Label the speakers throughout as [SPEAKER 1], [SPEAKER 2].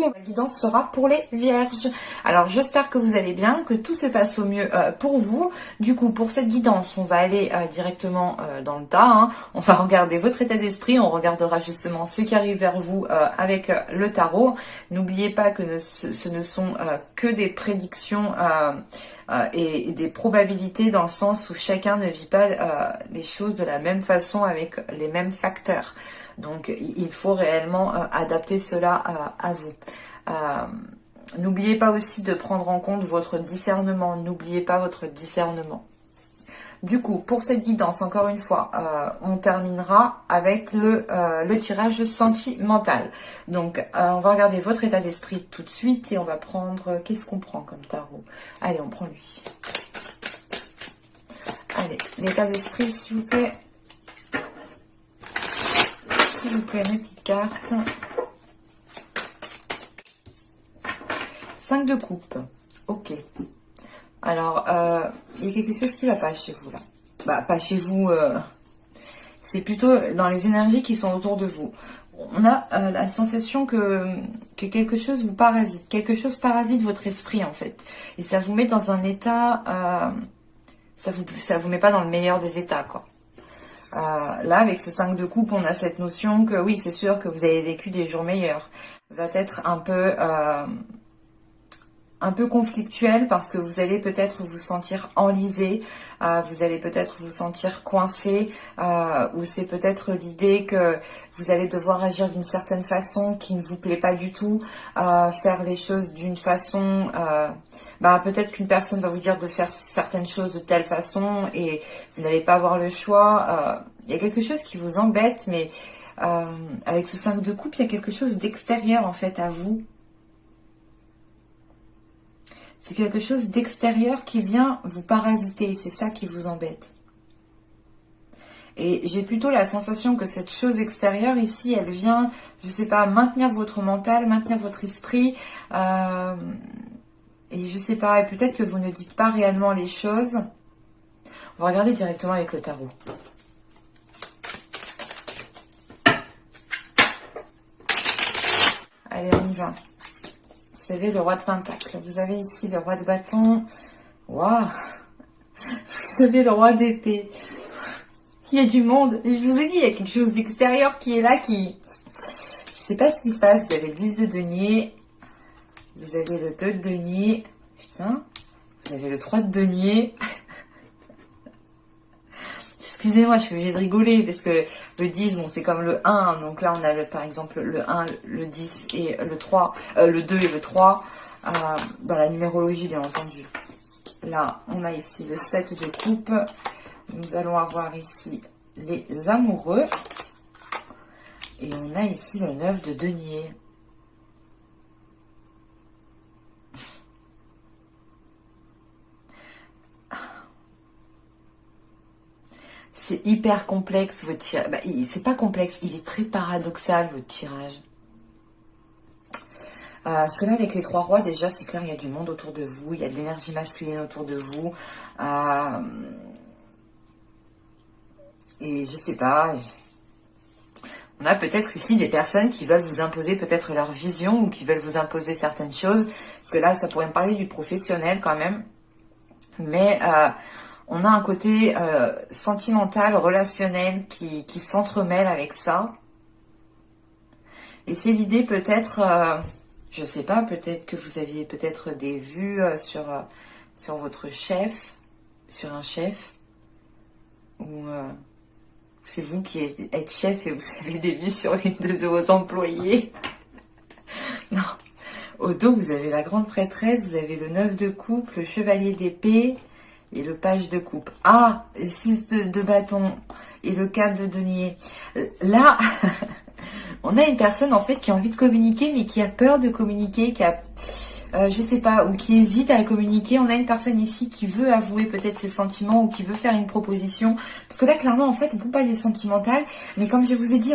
[SPEAKER 1] coup, la guidance sera pour les vierges. Alors, j'espère que vous allez bien, que tout se passe au mieux pour vous. Du coup, pour cette guidance, on va aller directement dans le tas. Hein. On va regarder votre état d'esprit. On regardera justement ce qui arrive vers vous avec le tarot. N'oubliez pas que ce ne sont que des prédictions et des probabilités, dans le sens où chacun ne vit pas les choses de la même façon avec les mêmes facteurs. Donc, il faut réellement adapter cela à vous. N'oubliez pas aussi de prendre en compte votre discernement. N'oubliez pas votre discernement. Du coup, pour cette guidance, encore une fois, on terminera avec le tirage sentimental. Donc, on va regarder votre état d'esprit tout de suite et on va prendre... Qu'est-ce qu'on prend comme tarot? Allez, on prend lui. Allez, l'état d'esprit, s'il vous plaît. S'il vous plaît, mes petites cartes. 5 de coupe. Ok. Alors, il y a quelque chose qui ne va pas chez vous, là. Bah, pas chez vous. C'est plutôt dans les énergies qui sont autour de vous. On a la sensation que quelque chose vous parasite. Quelque chose parasite votre esprit, en fait. Et ça vous met dans un état... ça vous met pas dans le meilleur des états, quoi. Là, avec ce 5 de coupe, on a cette notion que oui, c'est sûr que vous avez vécu des jours meilleurs. Va être un peu conflictuel parce que vous allez peut-être vous sentir enlisé, vous allez peut-être vous sentir coincé, ou c'est peut-être l'idée que vous allez devoir agir d'une certaine façon qui ne vous plaît pas du tout, faire les choses d'une façon, peut-être qu'une personne va vous dire de faire certaines choses de telle façon et vous n'allez pas avoir le choix. Il y a quelque chose qui vous embête, mais avec ce 5 de coupe, il y a quelque chose d'extérieur en fait à vous. C'est quelque chose d'extérieur qui vient vous parasiter. C'est ça qui vous embête. Et j'ai plutôt la sensation que cette chose extérieure ici, elle vient, je sais pas, maintenir votre mental, maintenir votre esprit. Et je sais pas, et peut-être que vous ne dites pas réellement les choses. On va regarder directement avec le tarot. Allez, on y va. Vous avez le roi de Pentacle. Vous avez ici le roi de bâton. Waouh! Vous avez le roi d'épée. Il y a du monde. Et je vous ai dit, il y a quelque chose d'extérieur qui est là, qui... Je sais pas ce qui se passe. Vous avez le 10 de denier. Vous avez le 2 de denier. Putain. Vous avez le 3 de denier. Excusez-moi, je suis obligée de rigoler parce que le 10, bon, c'est comme le 1. Donc là, on a par exemple le 1, le 10 et le 3, le 2 et le 3 dans la numérologie, bien entendu. Là, on a ici le 7 de coupe. Nous allons avoir ici les amoureux. Et on a ici le 9 de denier. C'est hyper complexe votre tirage. C'est pas complexe, il est très paradoxal votre tirage. Parce que là, avec les 3 rois, déjà, c'est clair, il y a du monde autour de vous, il y a de l'énergie masculine autour de vous. Et je sais pas, on a peut-être ici des personnes qui veulent vous imposer peut-être leur vision ou qui veulent vous imposer certaines choses. Parce que là, ça pourrait me parler du professionnel quand même. Mais... on a un côté sentimental, relationnel qui s'entremêle avec ça. Et c'est l'idée peut-être, je sais pas, peut-être que vous aviez peut-être des vues sur votre chef, sur un chef. Ou c'est vous qui êtes chef et vous avez des vues sur une de vos employés. Non. Au dos, vous avez la grande prêtresse, vous avez le 9 de coupe, le chevalier d'épée... Et le page de coupe. Ah, 6 de bâton. Et le 4 de denier. Là, on a une personne en fait qui a envie de communiquer, mais qui a peur de communiquer, qui a, je sais pas, ou qui hésite à communiquer. On a une personne ici qui veut avouer peut-être ses sentiments ou qui veut faire une proposition. Parce que là, clairement, en fait, on peut pas aller sentimental. Mais comme je vous ai dit,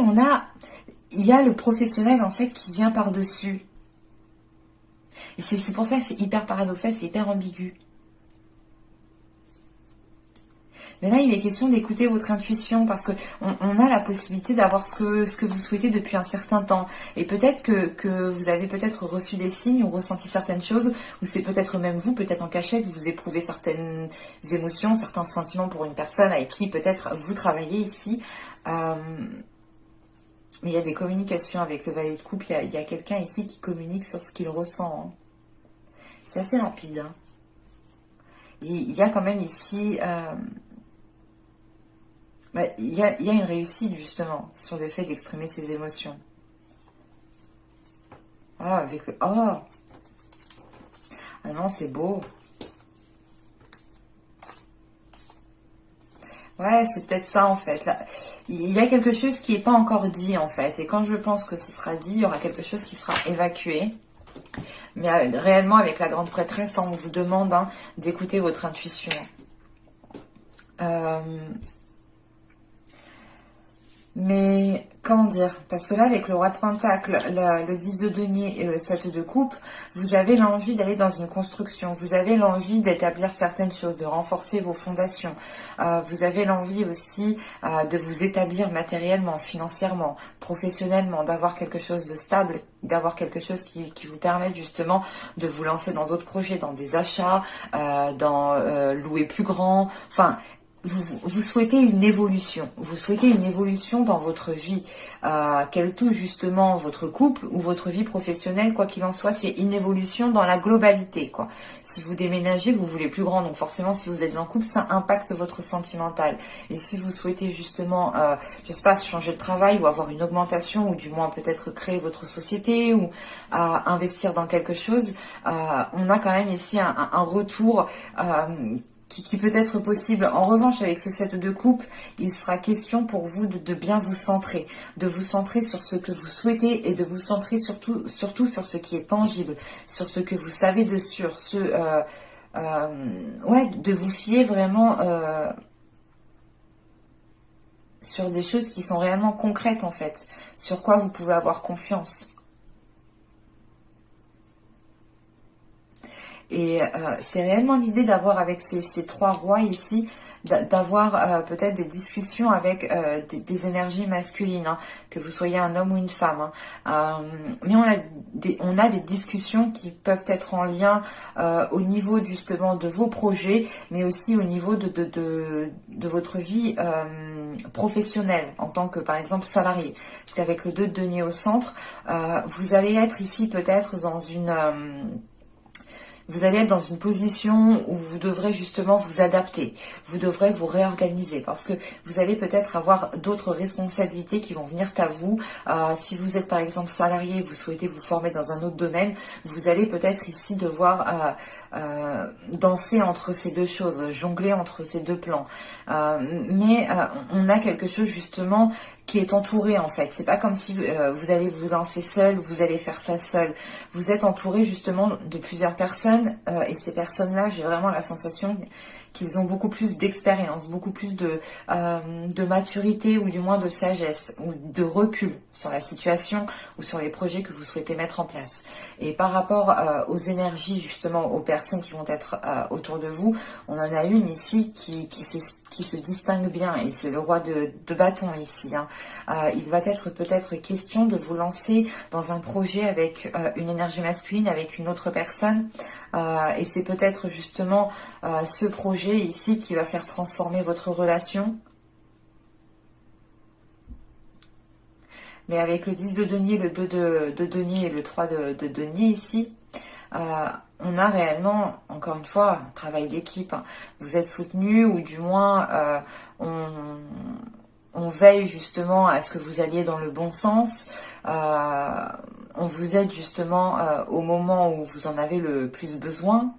[SPEAKER 1] il y a le professionnel en fait qui vient par-dessus. Et c'est pour ça que c'est hyper paradoxal, c'est hyper ambigu. Mais là, il est question d'écouter votre intuition parce que on a la possibilité d'avoir ce que vous souhaitez depuis un certain temps. Et peut-être que vous avez peut-être reçu des signes ou ressenti certaines choses, ou c'est peut-être même vous, peut-être en cachette, vous éprouvez certaines émotions, certains sentiments pour une personne avec qui peut-être vous travaillez ici. Mais il y a des communications avec le valet de coupe. Il y a quelqu'un ici qui communique sur ce qu'il ressent. Hein. C'est assez rapide. Hein. Il y a quand même ici... il y a une réussite justement sur le fait d'exprimer ses émotions. Ah, avec le... Oh! Ah non, c'est beau. Ouais, c'est peut-être ça en fait. Là, il y a quelque chose qui n'est pas encore dit en fait. Et quand je pense que ce sera dit, il y aura quelque chose qui sera évacué. Mais réellement, avec la grande prêtresse, on vous demande hein, d'écouter votre intuition. Mais, comment dire, parce que là, avec le roi de Pentacle, le 10 de denier et le 7 de coupe, vous avez l'envie d'aller dans une construction, vous avez l'envie d'établir certaines choses, de renforcer vos fondations, vous avez l'envie aussi de vous établir matériellement, financièrement, professionnellement, d'avoir quelque chose de stable, d'avoir quelque chose qui vous permette justement de vous lancer dans d'autres projets, dans des achats, dans louer plus grand, enfin... Vous souhaitez une évolution. Vous souhaitez une évolution dans votre vie, qu'elle touche justement votre couple ou votre vie professionnelle, quoi qu'il en soit, c'est une évolution dans la globalité, quoi. Si vous déménagez, vous voulez plus grand, donc forcément, si vous êtes en couple, ça impacte votre sentimental. Et si vous souhaitez justement, je sais pas, changer de travail ou avoir une augmentation, ou du moins peut-être créer votre société ou investir dans quelque chose, on a quand même ici un retour qui peut être possible. En revanche, avec ce 7 de coupe, il sera question pour vous de bien vous centrer sur ce que vous souhaitez et de vous centrer surtout sur ce qui est tangible, sur ce que vous savez de sûr, ouais, de vous fier vraiment sur des choses qui sont réellement concrètes en fait, sur quoi vous pouvez avoir confiance. Et c'est réellement l'idée d'avoir avec ces trois rois ici, d'avoir peut-être des discussions avec des énergies masculines, hein, que vous soyez un homme ou une femme. Hein. Mais on a des discussions qui peuvent être en lien au niveau justement de vos projets, mais aussi au niveau de votre vie professionnelle en tant que par exemple salarié. Parce qu'avec le 2 de denier au centre, vous allez être ici peut-être dans une... vous allez être dans une position où vous devrez justement vous adapter, vous devrez vous réorganiser parce que vous allez peut-être avoir d'autres responsabilités qui vont venir à vous. Si vous êtes par exemple salarié, vous souhaitez vous former dans un autre domaine, vous allez peut-être ici devoir danser entre ces deux choses, jongler entre ces deux plans. Mais on a quelque chose justement qui est entouré en fait. C'est pas comme si vous allez vous lancer seul, vous allez faire ça seul. Vous êtes entouré justement de plusieurs personnes et ces personnes-là, j'ai vraiment la sensation qu'ils ont beaucoup plus d'expérience, beaucoup plus de maturité ou du moins de sagesse ou de recul sur la situation ou sur les projets que vous souhaitez mettre en place. Et par rapport aux énergies justement, aux personnes qui vont être autour de vous, on en a une ici qui se distingue bien et c'est le roi de bâton ici. Hein. Il va être peut-être question de vous lancer dans un projet avec une énergie masculine, avec une autre personne et c'est peut-être justement ce projet ici qui va faire transformer votre relation. Mais avec le 10 de denier, le 2 de denier et le 3 de denier ici, on a réellement, encore une fois, un travail d'équipe. Hein. Vous êtes soutenu ou du moins on veille justement à ce que vous alliez dans le bon sens. On vous aide justement au moment où vous en avez le plus besoin.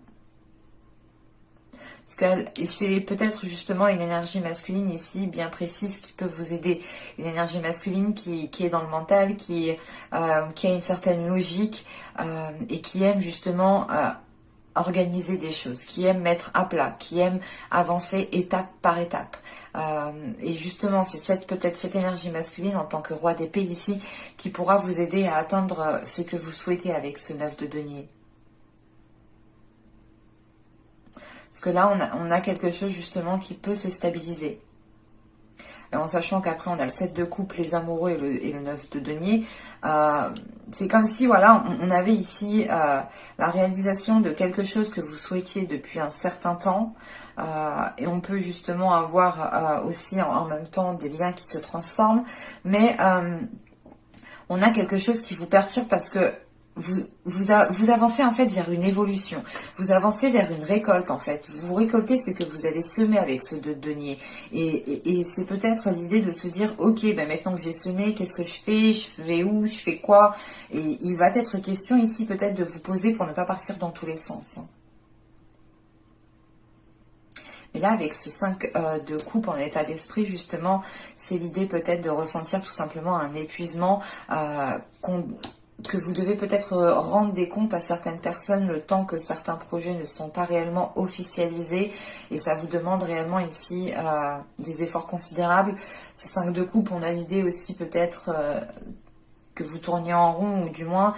[SPEAKER 1] Et c'est peut-être justement une énergie masculine ici bien précise qui peut vous aider. Une énergie masculine qui est dans le mental, qui a une certaine logique et qui aime justement organiser des choses, qui aime mettre à plat, qui aime avancer étape par étape. Et justement, c'est peut-être cette énergie masculine en tant que roi d'épée ici qui pourra vous aider à atteindre ce que vous souhaitez avec ce 9 de denier. Parce que là, on a quelque chose justement qui peut se stabiliser. Et en sachant qu'après, on a le 7 de coupe, les amoureux et le 9 de denier. C'est comme si, voilà, on avait ici la réalisation de quelque chose que vous souhaitiez depuis un certain temps. Et on peut justement avoir aussi en même temps des liens qui se transforment. Mais on a quelque chose qui vous perturbe parce que vous avancez en fait vers une évolution, vous avancez vers une récolte en fait, vous récoltez ce que vous avez semé avec ce 2 de denier, et c'est peut-être l'idée de se dire, ok, ben maintenant que j'ai semé, qu'est-ce que je vais où, je fais quoi, et il va être question ici peut-être de vous poser pour ne pas partir dans tous les sens. Et là, avec ce 5 de coupe en état d'esprit, justement, c'est l'idée peut-être de ressentir tout simplement un épuisement que vous devez peut-être rendre des comptes à certaines personnes le temps que certains projets ne sont pas réellement officialisés. Et ça vous demande réellement ici des efforts considérables. Ce 5 de coupe, on a l'idée aussi peut-être que vous tourniez en rond, ou du moins...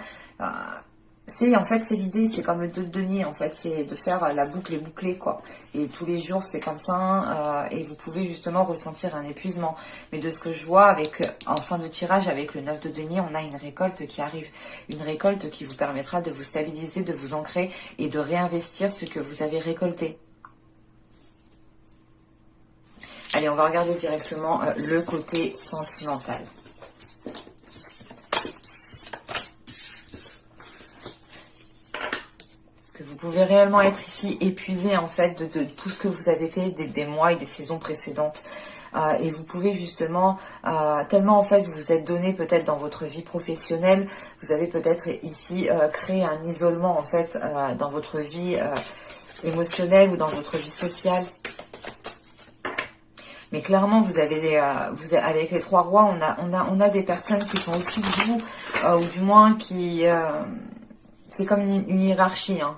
[SPEAKER 1] en fait, c'est l'idée, c'est comme le 2 de denier, en fait, c'est de faire la boucle et bouclée, quoi. Et tous les jours, c'est comme ça, et vous pouvez justement ressentir un épuisement. Mais de ce que je vois, en fin de tirage, avec le 9 de denier, on a une récolte qui arrive. Une récolte qui vous permettra de vous stabiliser, de vous ancrer et de réinvestir ce que vous avez récolté. Allez, on va regarder directement le côté sentimental. Vous pouvez réellement être ici épuisé en fait de tout ce que vous avez fait des mois et des saisons précédentes. Et vous pouvez justement, tellement en fait vous vous êtes donné peut-être dans votre vie professionnelle, vous avez peut-être ici créé un isolement en fait dans votre vie émotionnelle ou dans votre vie sociale. Mais clairement, vous avez avec les 3 rois, on a des personnes qui sont au-dessus de vous, ou du moins qui... c'est comme une hiérarchie, hein.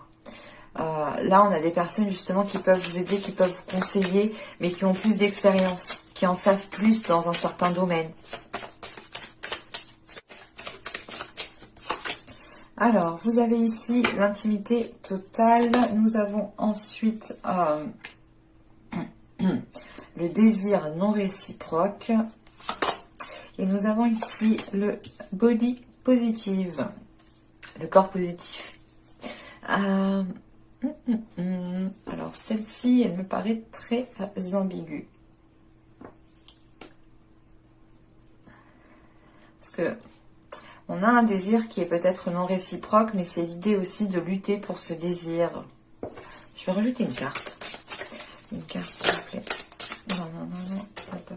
[SPEAKER 1] Là, on a des personnes justement qui peuvent vous aider, qui peuvent vous conseiller, mais qui ont plus d'expérience, qui en savent plus dans un certain domaine. Alors, vous avez ici l'intimité totale. Nous avons ensuite le désir non réciproque. Et nous avons ici le body positive, le corps positif. Alors, celle-ci, elle me paraît très ambiguë. Parce que on a un désir qui est peut-être non réciproque, mais c'est l'idée aussi de lutter pour ce désir. Je vais rajouter une carte. Une carte, s'il vous plaît. Non. Hop.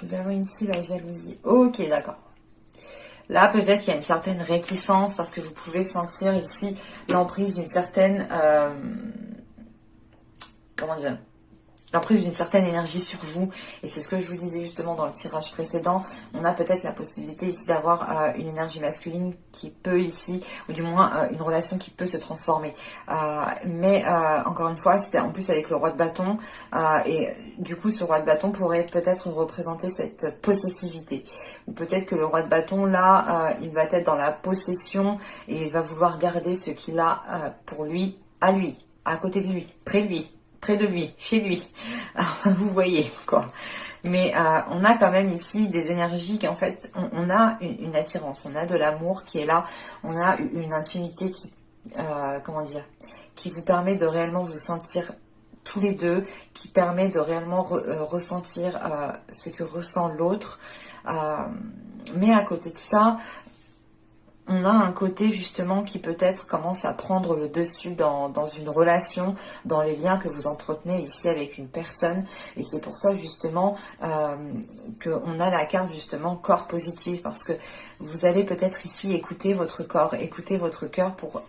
[SPEAKER 1] Nous avons ici la jalousie. Ok, d'accord. Là, peut-être qu'il y a une certaine réticence parce que vous pouvez sentir ici l'emprise d'une certaine... comment dire ? L'emprise d'une certaine énergie sur vous. Et c'est ce que je vous disais justement dans le tirage précédent. On a peut-être la possibilité ici d'avoir une énergie masculine qui peut ici, ou du moins une relation qui peut se transformer. Mais encore une fois, c'était en plus avec le roi de bâton. Et du coup, ce roi de bâton pourrait peut-être représenter cette possessivité. Ou peut-être que le roi de bâton, là, il va être dans la possession et il va vouloir garder ce qu'il a pour lui, à côté de lui, près de lui, chez lui. Alors, vous voyez, quoi. Mais on a quand même ici des énergies qui, en fait, on a une attirance, on a de l'amour qui est là, on a une intimité qui, comment dire, qui vous permet de réellement vous sentir tous les deux, qui permet de réellement ressentir ce que ressent l'autre. Mais à côté de ça, on a un côté justement qui peut-être commence à prendre le dessus dans une relation, dans les liens que vous entretenez ici avec une personne. Et c'est pour ça justement qu'on a la carte justement corps positif, parce que vous allez peut-être ici écouter votre corps, écouter votre cœur pour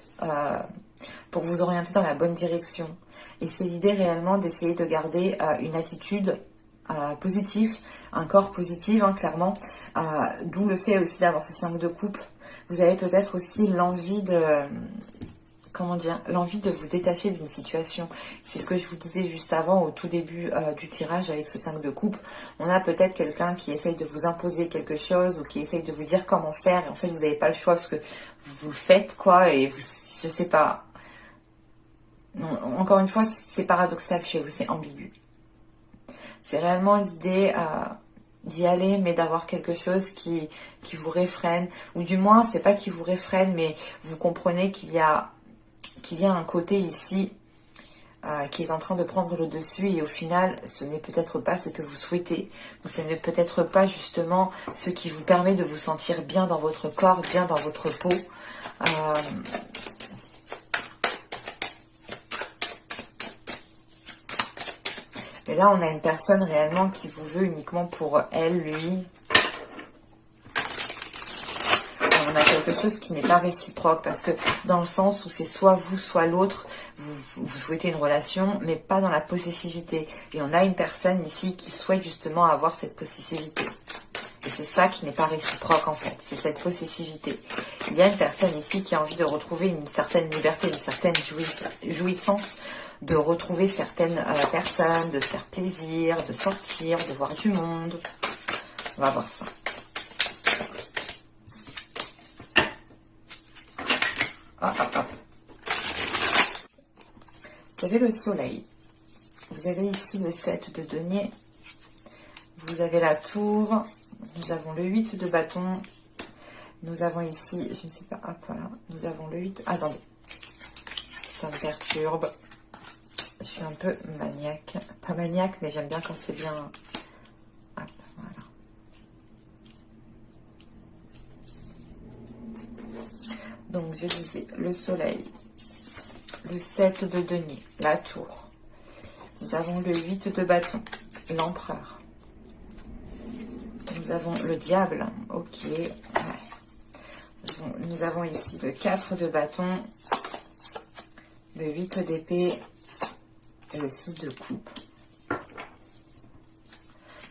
[SPEAKER 1] vous orienter dans la bonne direction. Et c'est l'idée réellement d'essayer de garder une attitude positive, un corps positif, hein, clairement. D'où le fait aussi d'avoir ce 5 de coupe. Vous avez peut-être aussi l'envie de, comment dire, l'envie de vous détacher d'une situation. C'est ce que je vous disais juste avant, au tout début du tirage avec ce 5 de coupe. On a peut-être quelqu'un qui essaye de vous imposer quelque chose ou qui essaye de vous dire comment faire. Et en fait, vous n'avez pas le choix parce que vous le faites, quoi. Et vous, je sais pas. Non, encore une fois, c'est paradoxal chez vous, c'est ambigu. C'est réellement l'idée d'y aller, mais d'avoir quelque chose qui vous réfrène. Ou du moins, c'est pas qui vous réfrène, mais vous comprenez qu'il y a un côté ici qui est en train de prendre le dessus et au final, ce n'est peut-être pas ce que vous souhaitez. Ou ce n'est peut-être pas justement ce qui vous permet de vous sentir bien dans votre corps, bien dans votre peau. Mais là, on a une personne réellement qui vous veut uniquement pour elle, lui. On a quelque chose qui n'est pas réciproque parce que dans le sens où c'est soit vous, soit l'autre, vous souhaitez une relation, mais pas dans la possessivité. Et on a une personne ici qui souhaite justement avoir cette possessivité. Et c'est ça qui n'est pas réciproque en fait, c'est cette possessivité. Il y a une personne ici qui a envie de retrouver une certaine liberté, une certaine jouissance, de retrouver certaines personnes, de se faire plaisir, de sortir, de voir du monde. On va voir ça. Hop, hop, hop. Vous avez le soleil. Vous avez ici le 7 de denier. Vous avez la tour. Nous avons le 8 de bâton. Nous avons ici, je ne sais pas, hop, voilà. Nous avons le 8. Attendez. Ça me perturbe. Je suis un peu maniaque. Pas maniaque, mais j'aime bien quand c'est bien. Hop, voilà. Donc, je disais, le soleil, le 7 de denier, la tour. Nous avons le 8 de bâton, l'empereur. Nous avons le diable, ok. Ouais. Nous avons ici le 4 de bâton, le 8 d'épée et le 6 de coupe.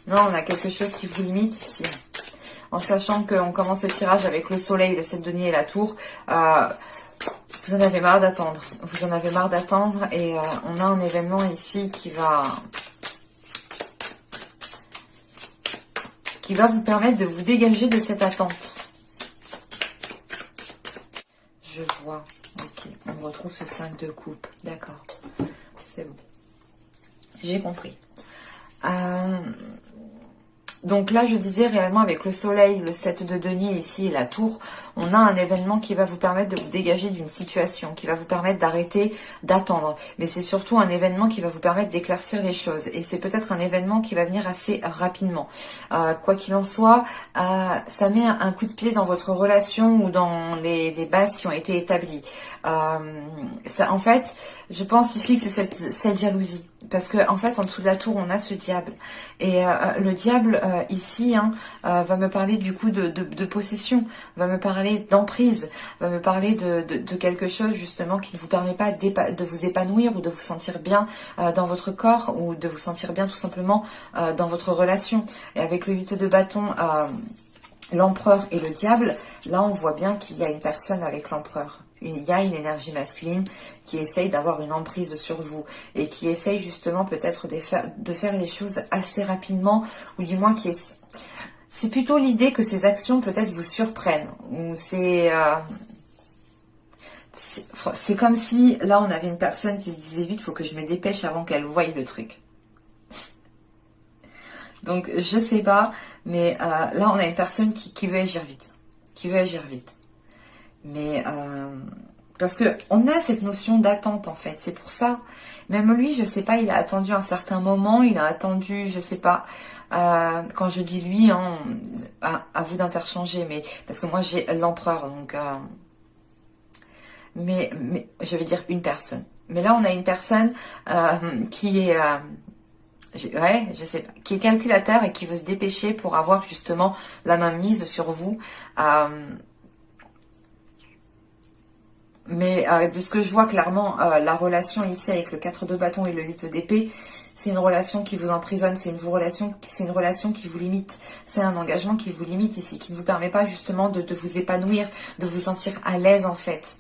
[SPEAKER 1] Non, on a quelque chose qui vous limite ici. En sachant qu'on commence le tirage avec le soleil, le 7 de denier et la tour, vous en avez marre d'attendre. Vous en avez marre d'attendre et on a un événement ici qui va vous permettre de vous dégager de cette attente. Je vois. Ok, on retrouve ce 5 de coupe. D'accord. C'est bon. J'ai compris. Donc là, je disais réellement avec le soleil, le 7 de denier ici et la tour, on a un événement qui va vous permettre de vous dégager d'une situation, qui va vous permettre d'arrêter d'attendre. Mais c'est surtout un événement qui va vous permettre d'éclaircir les choses. Et c'est peut-être un événement qui va venir assez rapidement. Quoi qu'il en soit, ça met un coup de pied dans votre relation ou dans les bases qui ont été établies. Ça, en fait, je pense ici que c'est cette jalousie. Parce que en fait, en dessous de la tour, on a ce diable. Et le diable, ici, va me parler du coup de possession, va me parler d'emprise, va me parler de quelque chose justement qui ne vous permet pas de vous épanouir ou de vous sentir bien dans votre corps ou de vous sentir bien tout simplement dans votre relation. Et avec le 8 de bâton, l'empereur et le diable, là on voit bien qu'il y a une personne avec l'empereur. Il y a une énergie masculine qui essaye d'avoir une emprise sur vous et qui essaye justement peut-être de faire les choses assez rapidement ou du moins c'est plutôt l'idée que ces actions peut-être vous surprennent ou c'est comme si là on avait une personne qui se disait vite, il faut que je me dépêche avant qu'elle voie le truc. Donc je sais pas, mais là on a une personne qui veut agir vite, mais parce que on a cette notion d'attente en fait, c'est pour ça. Même lui, je sais pas, il a attendu un certain moment, il a attendu, je sais pas. Quand je dis lui, à vous d'interchanger, mais parce que moi j'ai l'empereur, donc mais je vais dire une personne. Mais là, on a une personne qui est ouais, je sais pas, qui est calculateur et qui veut se dépêcher pour avoir justement la main mise sur vous. Mais de ce que je vois clairement, la relation ici avec le 4 de bâton et le 8 d'épée, c'est une relation qui vous emprisonne, c'est une relation qui vous limite, c'est un engagement qui vous limite ici, qui ne vous permet pas justement de vous épanouir, de vous sentir à l'aise en fait.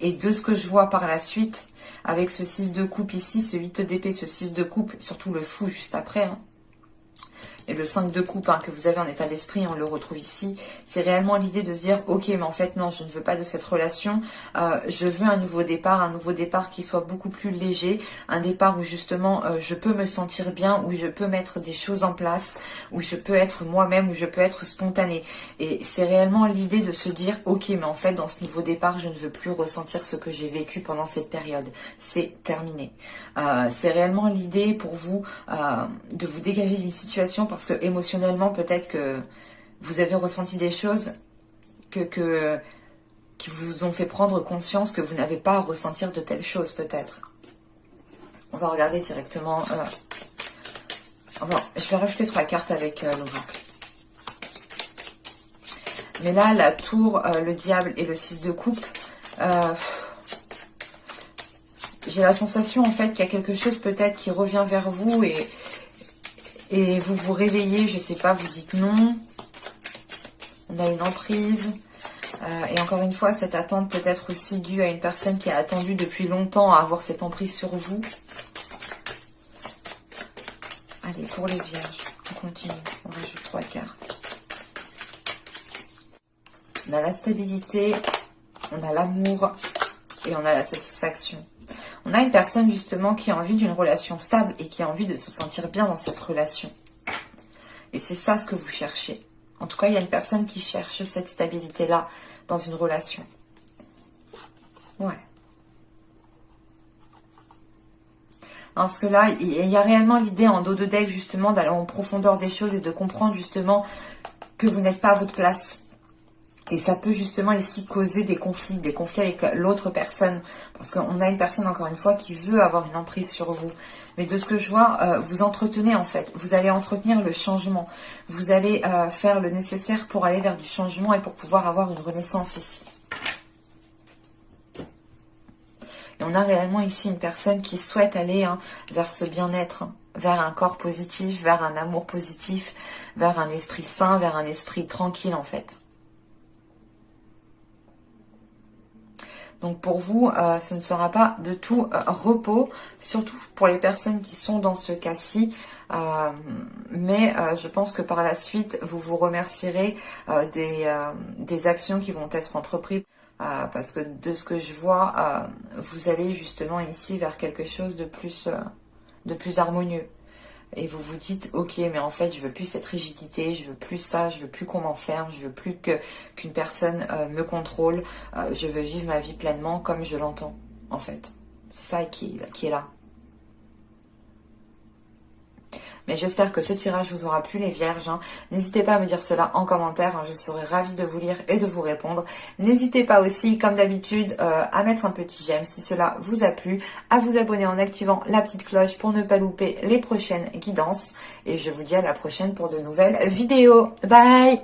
[SPEAKER 1] Et de ce que je vois par la suite, avec ce 6 de coupe ici, ce 8 d'épée, ce 6 de coupe, surtout le fou juste après, hein, et le 5 de coupe que vous avez en état d'esprit, on le retrouve ici, c'est réellement l'idée de se dire, ok, mais en fait, non, je ne veux pas de cette relation, je veux un nouveau départ qui soit beaucoup plus léger, un départ où justement, je peux me sentir bien, où je peux mettre des choses en place, où je peux être moi-même, où je peux être spontanée. Et c'est réellement l'idée de se dire, ok, mais en fait, dans ce nouveau départ, je ne veux plus ressentir ce que j'ai vécu pendant cette période. C'est terminé. C'est réellement l'idée pour vous de vous dégager d'une situation parce que émotionnellement, peut-être que vous avez ressenti des choses qui vous ont fait prendre conscience que vous n'avez pas à ressentir de telles choses, peut-être. On va regarder directement. Je vais rajouter 3 cartes avec le boucle. Mais là, la tour, le diable et le 6 de coupe, j'ai la sensation en fait qu'il y a quelque chose peut-être qui revient vers vous et vous vous réveillez, je sais pas, vous dites non. On a une emprise. Et encore une fois, cette attente peut être aussi due à une personne qui a attendu depuis longtemps à avoir cette emprise sur vous. Allez, pour les vierges, on continue. On rajoute 3 cartes. On a la stabilité, on a l'amour et on a la satisfaction. On a une personne justement qui a envie d'une relation stable et qui a envie de se sentir bien dans cette relation. Et c'est ça ce que vous cherchez. En tout cas, il y a une personne qui cherche cette stabilité-là dans une relation. Ouais. Parce que là, il y a réellement l'idée en dos de deck justement d'aller en profondeur des choses et de comprendre justement que vous n'êtes pas à votre place. Et ça peut justement ici causer des conflits avec l'autre personne. Parce qu'on a une personne, encore une fois, qui veut avoir une emprise sur vous. Mais de ce que je vois, vous entretenez en fait. Vous allez entretenir le changement. Vous allez faire le nécessaire pour aller vers du changement et pour pouvoir avoir une renaissance ici. Et on a réellement ici une personne qui souhaite aller vers ce bien-être, vers un corps positif, vers un amour positif, vers un esprit sain, vers un esprit tranquille en fait. Donc pour vous, ce ne sera pas de tout repos, surtout pour les personnes qui sont dans ce cas-ci. Mais je pense que par la suite, vous vous remercierez des actions qui vont être entreprises. Parce que de ce que je vois, vous allez justement ici vers quelque chose de plus harmonieux. Et vous vous dites, ok, mais en fait, je veux plus cette rigidité, je veux plus ça, je veux plus qu'on m'enferme, je veux plus qu'une personne me contrôle. Je veux vivre ma vie pleinement comme je l'entends, en fait. C'est ça qui est là. Mais j'espère que ce tirage vous aura plu les vierges. N'hésitez pas à me dire cela en commentaire. Je serai ravie de vous lire et de vous répondre. N'hésitez pas aussi, comme d'habitude, à mettre un petit j'aime si cela vous a plu. À vous abonner en activant la petite cloche pour ne pas louper les prochaines guidances. Et je vous dis à la prochaine pour de nouvelles vidéos. Bye!